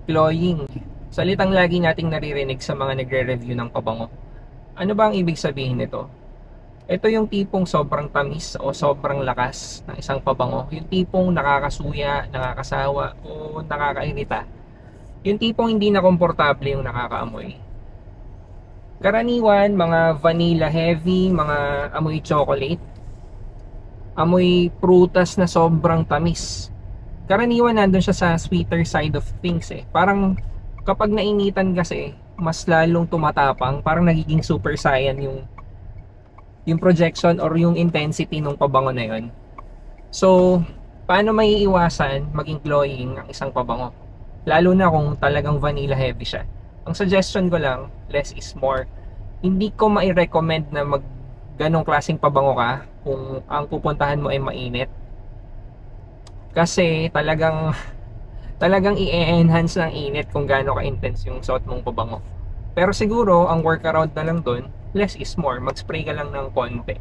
Cloying. Salitang lagi nating naririnig sa mga nagre-review ng pabango. Ano ba ang ibig sabihin nito? Ito yung tipong sobrang tamis o sobrang lakas ng isang pabango. Yung tipong nakakasuya, nakakasawa o nakakairita. Yung tipong hindi na komportable yung nakakaamoy. Karaniwan, mga vanilla heavy, mga amoy chocolate, amoy prutas na sobrang tamis. Karaniwan nandun siya sa sweeter side of things eh. Parang kapag nainitan kasi, mas lalong tumatapang, parang nagiging super saiyan yung projection or yung intensity ng pabango na yun. So, paano may iwasan maging glowing ang isang pabango? Lalo na kung talagang vanilla heavy siya. Ang suggestion ko lang, less is more. Hindi ko mai-recommend na mag ganong klaseng pabango ka kung ang pupuntahan mo ay mainit. Kasi talagang i-enhance ng init kung gaano ka-intense yung suot mong pabango. Pero siguro, ang workaround na lang dun, less is more. Mag-spray ka lang ng konti.